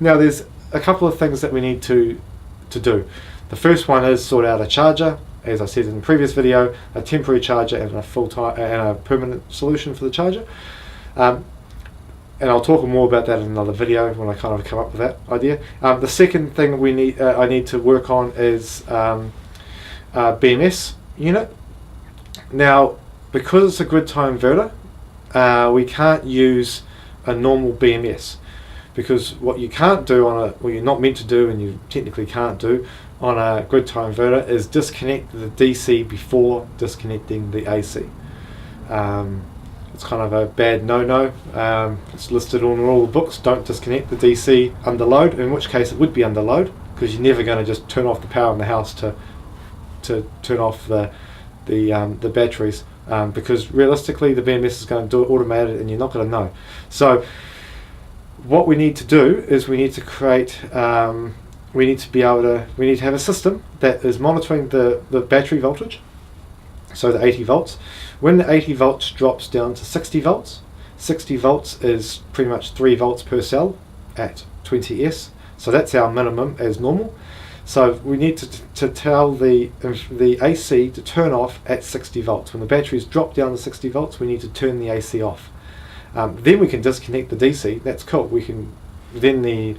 Now there's a couple of things that we need to do. The first one is sort out a charger, as I said in the previous video, a temporary charger and a full-time and a permanent solution for the charger. And I'll talk more about that in another video when I kind of come up with that idea. The second thing I need to work on is BMS unit. Now, because it's a grid tie inverter, we can't use a normal BMS, because what you can't do what you're not meant to do, and you technically can't do on a grid tie inverter, is disconnect the DC before disconnecting the AC. It's kind of a bad no-no. It's listed on all the books. Don't disconnect the DC under load, in which case it would be under load, because you're never going to just turn off the power in the house to turn off the batteries, because realistically the BMS is going to do it automated and you're not going to know. So what we need to do is we need to create we need to have a system that is monitoring the battery voltage, so the 80 volts. When the 80 volts drops down to 60 volts, 60 volts is pretty much 3 volts per cell at 20S, so that's our minimum as normal. So we need to tell the AC to turn off at 60 volts. When the batteries drop down to 60 volts, we need to turn the AC off. Then we can disconnect the DC. That's cool. Then the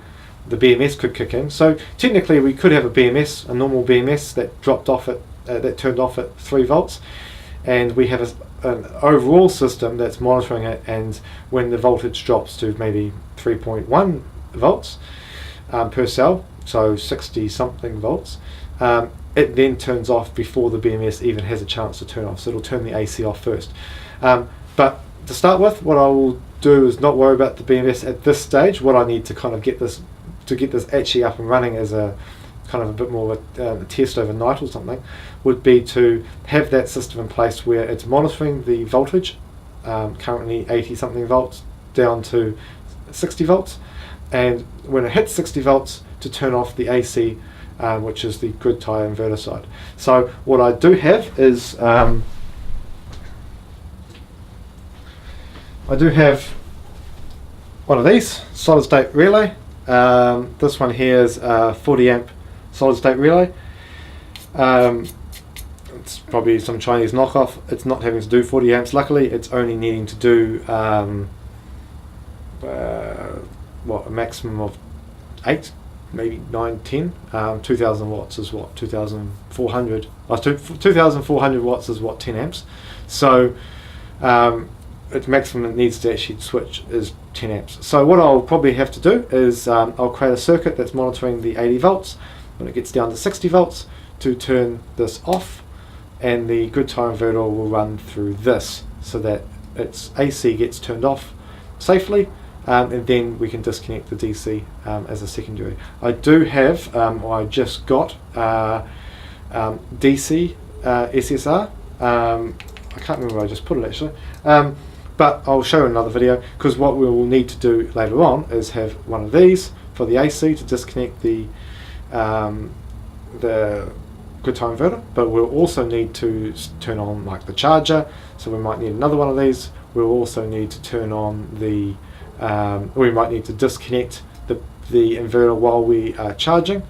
BMS could kick in. So technically we could have a normal BMS that turned off at 3 volts, and we have an overall system that's monitoring it, and when the voltage drops to maybe 3.1 volts per cell, so 60 something volts, it then turns off before the BMS even has a chance to turn off. So it'll turn the AC off first. But to start with, what I will do is not worry about the BMS at this stage. What I need to kind of get this actually up and running as a kind of a bit more of a test overnight or something, would be to have that system in place where it's monitoring the voltage, currently 80 something volts down to 60 volts, and when it hits 60 volts to turn off the AC, which is the grid tie inverter side. So what I do have is I do have one of these solid state relay. This one here is a 40 amp solid state relay. It's probably some Chinese knockoff. It's not having to do 40 amps, luckily. It's only needing to do a maximum of 8, maybe 9, 10. 2000 watts is what? 2400. 2400 watts is what? 10 amps. So its maximum it needs to actually switch is 10 amps. So what I'll probably have to do is I'll create a circuit that's monitoring the 80 volts. When it gets down to 60 volts, to turn this off, and the grid tie inverter will run through this so that its AC gets turned off safely, and then we can disconnect the DC as a secondary. I do have, I just got DC SSR. I can't remember where I just put it actually, but I'll show you in another video, because what we will need to do later on is have one of these for the AC to disconnect the grid tie inverter, but we'll also need to turn on like the charger, so we might need another one of these. We'll also need to turn on the we might need to disconnect the inverter while we are charging.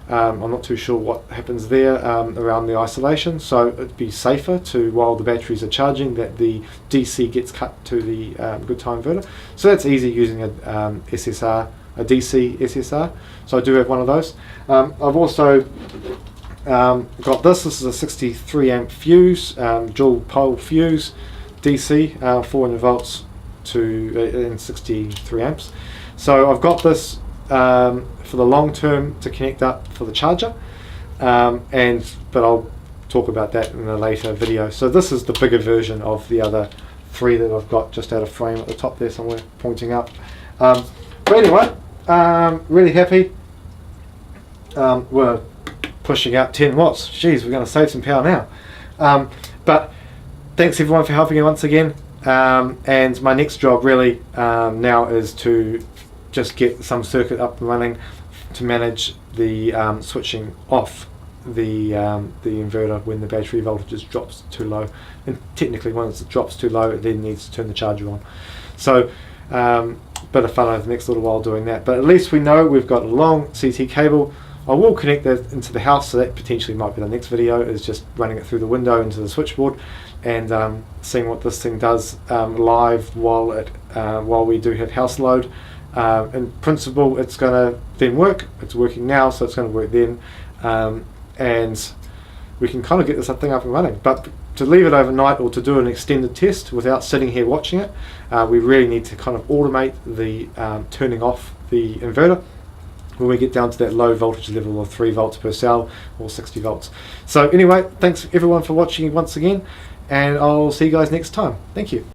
I'm not too sure what happens there around the isolation, so it'd be safer to, while the batteries are charging, that the DC gets cut to the grid tie inverter. So that's easy using a SSR, a DC SSR. So I do have one of those. I've also got this. This is a 63 amp fuse, dual pole fuse, DC, 400 volts and 63 amps. So I've got this for the long term to connect up for the charger, but I'll talk about that in a later video. So this is the bigger version of the other 3 that I've got just out of frame at the top there somewhere pointing up. But anyway, really happy. We're pushing out 10 watts. Geez, we're going to save some power now. But thanks everyone for helping me once again. And my next job really now is to just get some circuit up and running to manage the switching off the inverter when the battery voltage drops too low. And technically once it drops too low, it then needs to turn the charger on. So bit of fun over the next little while doing that. But at least we know we've got a long CT cable. I will connect that into the house, so that potentially might be the next video, is just running it through the window into the switchboard and seeing what this thing does live while we do have house load. In principle, it's going to then work. It's working now, so it's going to work then, and we can kind of get this thing up and running. But to leave it overnight or to do an extended test without sitting here watching it, we really need to kind of automate the turning off the inverter when we get down to that low voltage level of 3 volts per cell or 60 volts. So anyway, thanks everyone for watching once again, and I'll see you guys next time. Thank you.